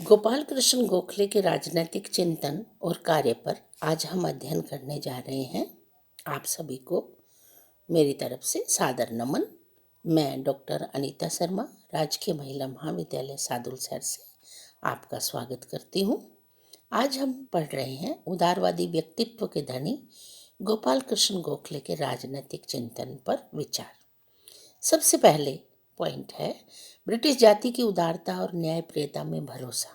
गोपाल कृष्ण गोखले के राजनैतिक चिंतन और कार्य पर आज हम अध्ययन करने जा रहे हैं। आप सभी को मेरी तरफ से सादर नमन। मैं डॉक्टर अनीता शर्मा, राजकीय महिला महाविद्यालय सादुलसर से आपका स्वागत करती हूँ। आज हम पढ़ रहे हैं उदारवादी व्यक्तित्व के धनी गोपाल कृष्ण गोखले के राजनैतिक चिंतन पर विचार। सबसे पहले पॉइंट है ब्रिटिश जाति की उदारता और न्यायप्रियता में भरोसा।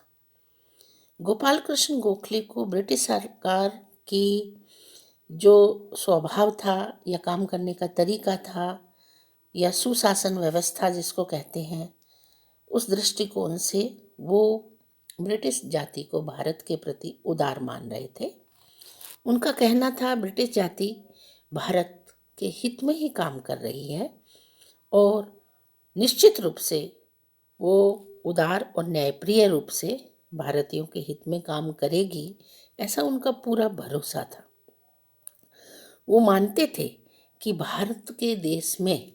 गोपाल कृष्ण गोखले को ब्रिटिश सरकार की जो स्वभाव था या काम करने का तरीका था या सुशासन व्यवस्था जिसको कहते हैं, उस दृष्टिकोण से वो ब्रिटिश जाति को भारत के प्रति उदार मान रहे थे। उनका कहना था ब्रिटिश जाति भारत के हित में ही काम कर रही है और निश्चित रूप से वो उदार और न्यायप्रिय रूप से भारतीयों के हित में काम करेगी, ऐसा उनका पूरा भरोसा था। वो मानते थे कि भारत के देश में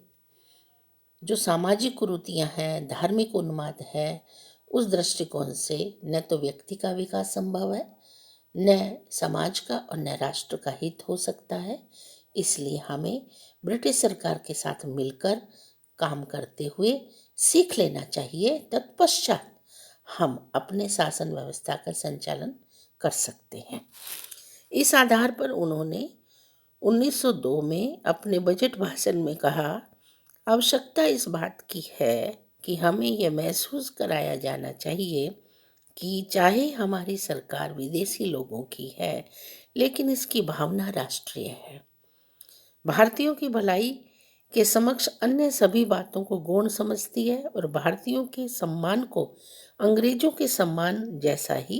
जो सामाजिक कुरीतियां हैं, धार्मिक उन्माद है, उस दृष्टिकोण से न तो व्यक्ति का विकास संभव है, न समाज का और न राष्ट्र का हित हो सकता है। इसलिए हमें ब्रिटिश सरकार के साथ मिलकर काम करते हुए सीख लेना चाहिए, तत्पश्चात हम अपने शासन व्यवस्था का संचालन कर सकते हैं। इस आधार पर उन्होंने 1902 में अपने बजट भाषण में कहा, आवश्यकता इस बात की है कि हमें यह महसूस कराया जाना चाहिए कि चाहे हमारी सरकार विदेशी लोगों की है, लेकिन इसकी भावना राष्ट्रीय है। भारतीयों की भलाई के समक्ष अन्य सभी बातों को गौण समझती है और भारतीयों के सम्मान को अंग्रेजों के सम्मान जैसा ही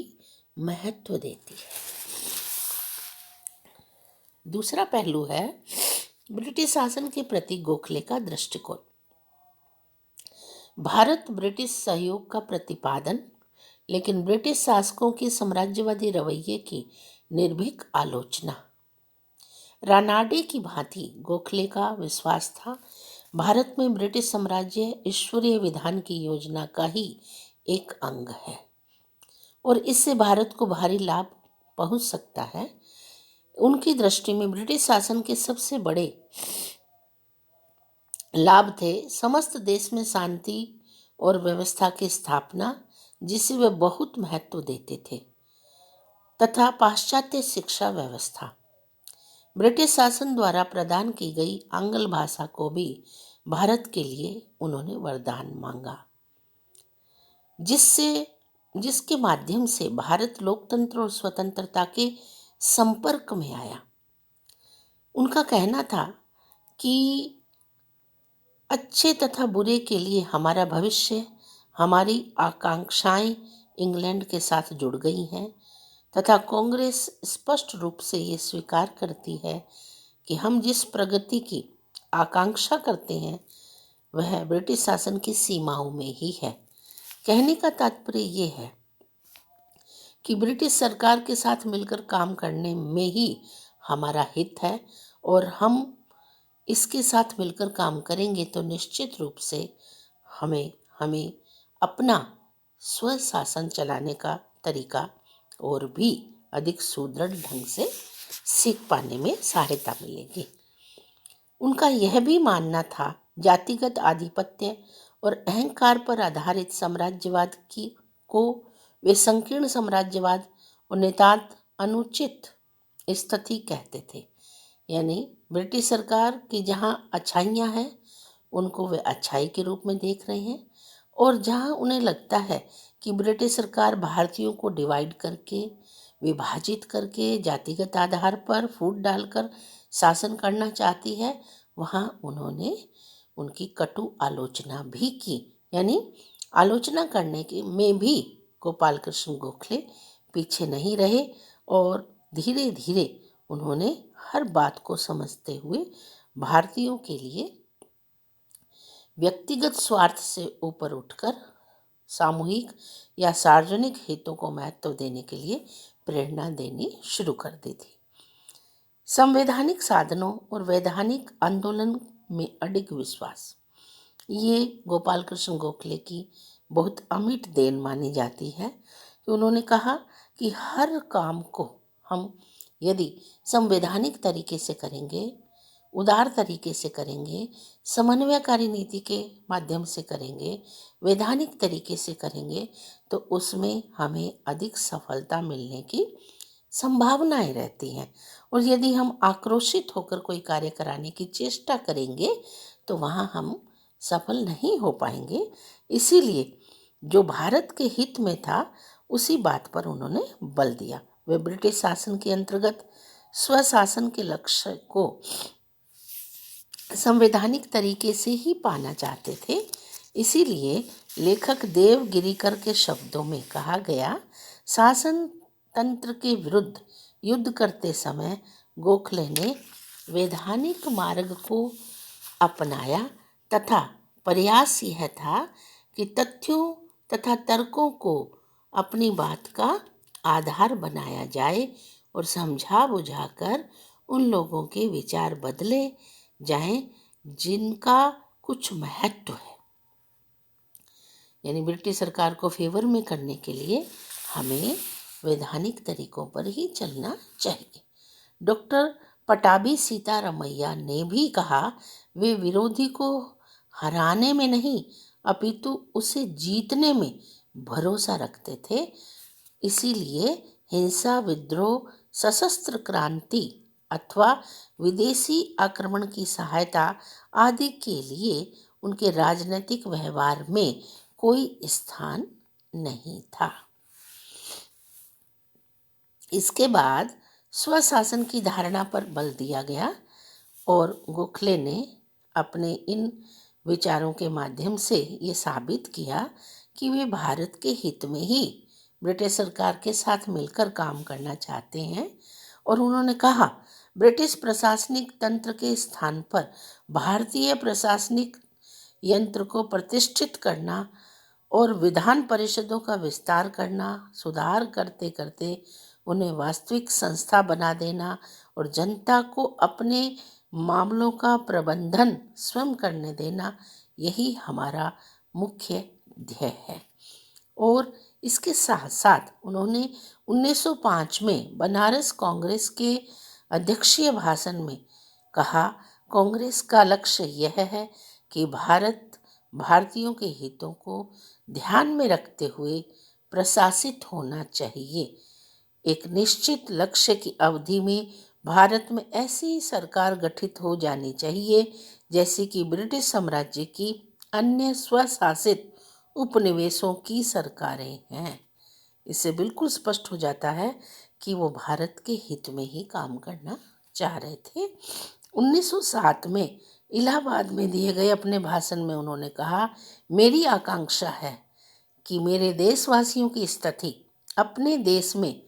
महत्व देती है। दूसरा पहलू है ब्रिटिश शासन के प्रति गोखले का दृष्टिकोण। भारत ब्रिटिश सहयोग का प्रतिपादन, लेकिन ब्रिटिश शासकों के साम्राज्यवादी रवैये की निर्भीक आलोचना। रानाडे की भांति गोखले का विश्वास था भारत में ब्रिटिश साम्राज्य ईश्वरीय विधान की योजना का ही एक अंग है और इससे भारत को भारी लाभ पहुंच सकता है। उनकी दृष्टि में ब्रिटिश शासन के सबसे बड़े लाभ थे समस्त देश में शांति और व्यवस्था की स्थापना, जिसे वे बहुत महत्व देते थे, तथा पाश्चात्य शिक्षा व्यवस्था। ब्रिटिश शासन द्वारा प्रदान की गई आंग्ल भाषा को भी भारत के लिए उन्होंने वरदान मांगा, जिसके माध्यम से भारत लोकतंत्र और स्वतंत्रता के संपर्क में आया। उनका कहना था कि अच्छे तथा बुरे के लिए हमारा भविष्य, हमारी आकांक्षाएं इंग्लैंड के साथ जुड़ गई हैं तथा कांग्रेस स्पष्ट रूप से ये स्वीकार करती है कि हम जिस प्रगति की आकांक्षा करते हैं वह ब्रिटिश शासन की सीमाओं में ही है। कहने का तात्पर्य ये है कि ब्रिटिश सरकार के साथ मिलकर काम करने में ही हमारा हित है और हम इसके साथ मिलकर काम करेंगे तो निश्चित रूप से हमें अपना स्वशासन चलाने का तरीका और भी अधिक सुदृढ़ ढंग से सीख पाने में सहायता मिलेगी। उनका यह भी मानना था जातिगत आधिपत्य और अहंकार पर आधारित साम्राज्यवाद को वे संकीर्ण साम्राज्यवाद और नितांत अनुचित स्थिति कहते थे। यानी ब्रिटिश सरकार की जहाँ अच्छाइयाँ हैं उनको वे अच्छाई के रूप में देख रहे हैं और जहाँ उन्हें लगता है कि ब्रिटिश सरकार भारतीयों को डिवाइड करके, विभाजित करके, जातिगत आधार पर फूट डालकर शासन करना चाहती है, वहाँ उन्होंने उनकी कटु आलोचना भी की। यानी आलोचना करने के में भी गोपाल कृष्ण गोखले पीछे नहीं रहे और धीरे धीरे उन्होंने हर बात को समझते हुए भारतीयों के लिए व्यक्तिगत स्वार्थ से ऊपर उठकर सामूहिक या सार्वजनिक हितों को महत्व देने के लिए प्रेरणा देनी शुरू कर दी थी। संवैधानिक साधनों और वैधानिक आंदोलन में अडिग विश्वास, ये गोपाल कृष्ण गोखले की बहुत अमिट देन मानी जाती है कि उन्होंने कहा कि हर काम को हम यदि संवैधानिक तरीके से करेंगे, उदार तरीके से करेंगे, समन्वयकारी नीति के माध्यम से करेंगे, वैधानिक तरीके से करेंगे, तो उसमें हमें अधिक सफलता मिलने की संभावनाएं रहती हैं। और यदि हम आक्रोशित होकर कोई कार्य कराने की चेष्टा करेंगे तो वहाँ हम सफल नहीं हो पाएंगे। इसीलिए जो भारत के हित में था उसी बात पर उन्होंने बल दिया। वे ब्रिटिश शासन के अंतर्गत स्वशासन के लक्ष्य को संवैधानिक तरीके से ही पाना चाहते थे। इसीलिए लेखक देव गिरीकर के शब्दों में कहा गया, शासन तंत्र के विरुद्ध युद्ध करते समय गोखले ने वैधानिक मार्ग को अपनाया तथा प्रयास यह था कि तथ्यों तथा तर्कों को अपनी बात का आधार बनाया जाए और समझा बुझाकर उन लोगों के विचार बदले जाएं जिनका कुछ महत्व है। यानी ब्रिटिश सरकार को फेवर में करने के लिए हमें वैधानिक तरीकों पर ही चलना चाहिए। डॉक्टर पटाभी सीतारमैया ने भी कहा, वे विरोधी को हराने में नहीं अपितु उसे जीतने में भरोसा रखते थे। इसीलिए हिंसा, विद्रोह, सशस्त्र क्रांति अथवा विदेशी आक्रमण की सहायता आदि के लिए उनके राजनीतिक व्यवहार में कोई स्थान नहीं था। इसके बाद स्वशासन की धारणा पर बल दिया गया और गोखले ने अपने इन विचारों के माध्यम से ये साबित किया कि वे भारत के हित में ही ब्रिटिश सरकार के साथ मिलकर काम करना चाहते हैं। और उन्होंने कहा, ब्रिटिश प्रशासनिक तंत्र के स्थान पर भारतीय प्रशासनिक यंत्र को प्रतिष्ठित करना और विधान परिषदों का विस्तार करना, सुधार करते करते उन्हें वास्तविक संस्था बना देना और जनता को अपने मामलों का प्रबंधन स्वयं करने देना, यही हमारा मुख्य ध्येय है। और इसके साथ साथ उन्होंने 1905 में बनारस कांग्रेस के अध्यक्षीय भाषण में कहा, कांग्रेस का लक्ष्य यह है कि भारतीयों के हितों को ध्यान में रखते हुए प्रशासित होना चाहिए। एक निश्चित लक्ष्य की अवधि में भारत में ऐसी सरकार गठित हो जानी चाहिए जैसे कि ब्रिटिश साम्राज्य की अन्य स्वशासित उपनिवेशों की सरकारें हैं। इससे बिल्कुल स्पष्ट हो जाता है कि वो भारत के हित में ही काम करना चाह रहे थे। 1907 में इलाहाबाद में दिए गए अपने भाषण में उन्होंने कहा, मेरी आकांक्षा है कि मेरे देशवासियों की स्थिति अपने देश में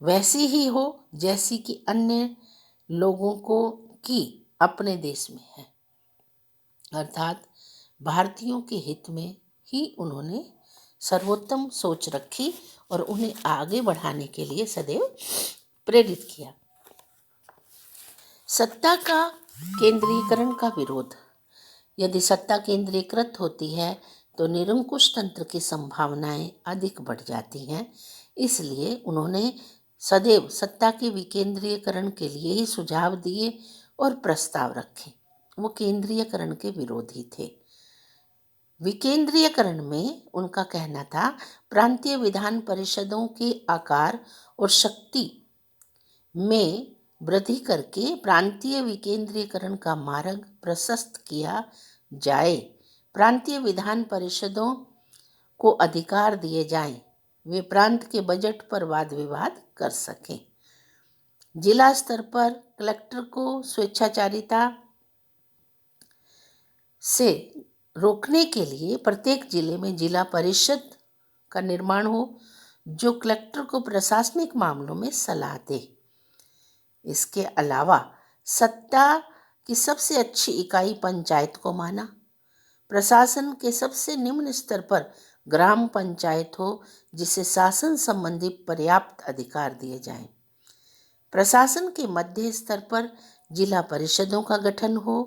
वैसी ही हो जैसी कि अन्य लोगों को की अपने देश में है। अर्थात भारतीयों के हित में ही उन्होंने सर्वोत्तम सोच रखी और उन्हें आगे बढ़ाने के लिए सदैव प्रेरित किया। सत्ता का केंद्रीकरण का विरोध। यदि सत्ता केंद्रीकृत होती है तो निरंकुश तंत्र की संभावनाएं अधिक बढ़ जाती हैं। इसलिए उन्होंने सदैव सत्ता के विकेंद्रीकरण के लिए ही सुझाव दिए और प्रस्ताव रखे। वो केंद्रीयकरण के विरोधी थे। विकेंद्रीयकरण में उनका कहना था, प्रांतीय विधान परिषदों के आकार और शक्ति में वृद्धि करके प्रांतीय विकेंद्रीकरण का मार्ग प्रशस्त किया जाए। प्रांतीय विधान परिषदों को अधिकार दिए जाएं, वे प्रांत के बजट पर वाद विवाद कर सकें। जिला स्तर पर कलेक्टर को स्वेच्छाचारिता से रोकने के लिए प्रत्येक जिले में जिला परिषद का निर्माण हो जो कलेक्टर को प्रशासनिक मामलों में सलाह दे। इसके अलावा सत्ता की सबसे अच्छी इकाई पंचायत को माना। प्रशासन के सबसे निम्न स्तर पर ग्राम पंचायत हो जिसे शासन संबंधी पर्याप्त अधिकार दिए जाएं। प्रशासन के मध्य स्तर पर जिला परिषदों का गठन हो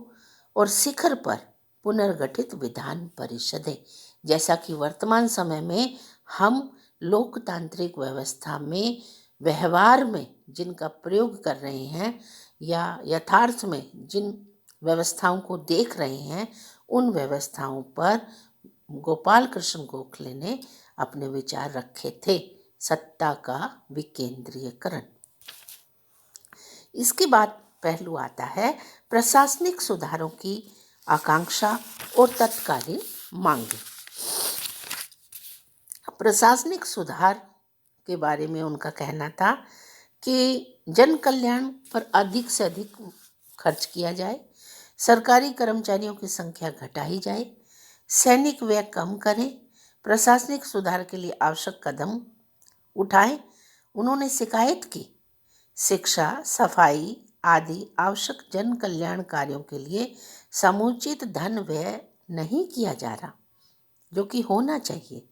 और शिखर पर पुनर्गठित विधान परिषदें। जैसा कि वर्तमान समय में हम लोकतांत्रिक व्यवस्था में व्यवहार में जिनका प्रयोग कर रहे हैं या यथार्थ में जिन व्यवस्थाओं को देख रहे हैं, उन व्यवस्थाओं पर गोपाल कृष्ण गोखले ने अपने विचार रखे थे। सत्ता का विकेंद्रीयकरण। इसके बाद पहलू आता है प्रशासनिक सुधारों की आकांक्षा और तत्कालीन मांगे। प्रशासनिक सुधार के बारे में उनका कहना था कि जन कल्याण पर अधिक से अधिक खर्च किया जाए, सरकारी कर्मचारियों की संख्या घटाई जाए, सैनिक व्यय कम करें, प्रशासनिक सुधार के लिए आवश्यक कदम उठाएं। उन्होंने शिकायत की शिक्षा, सफाई आदि आवश्यक जन कल्याण कार्यों के लिए समुचित धन व्यय नहीं किया जा रहा, जो कि होना चाहिए।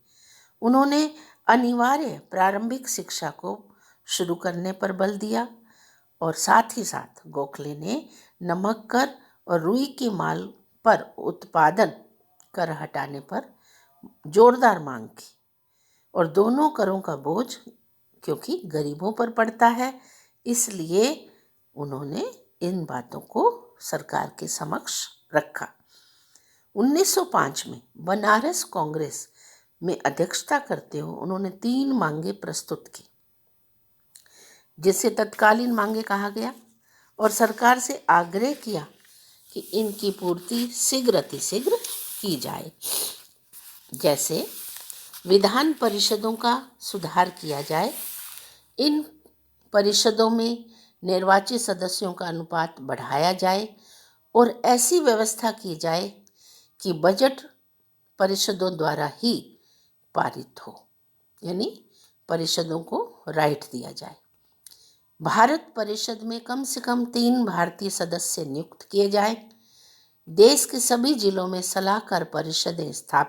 उन्होंने अनिवार्य प्रारंभिक शिक्षा को शुरू करने पर बल दिया और साथ ही साथ गोखले ने नमक कर और रुई के माल पर उत्पादन कर हटाने पर जोरदार मांग की और दोनों करों का बोझ क्योंकि गरीबों पर पड़ता है, इसलिए उन्होंने इन बातों को सरकार के समक्ष रखा। 1905 में बनारस कांग्रेस में अध्यक्षता करते हुए उन्होंने 3 मांगे प्रस्तुत की, जिसे तत्कालीन मांगे कहा गया, और सरकार से आग्रह किया कि इनकी पूर्ति शीघ्र अतिशीघ्र की जाए। जैसे विधान परिषदों का सुधार किया जाए, इन परिषदों में निर्वाचित सदस्यों का अनुपात बढ़ाया जाए और ऐसी व्यवस्था की जाए कि बजट परिषदों द्वारा ही पारित हो, यानी परिषदों को राइट दिया जाए। भारत परिषद में कम से कम 3 भारतीय सदस्य नियुक्त किए जाए। देश के सभी जिलों में सलाहकार परिषदें स्थापित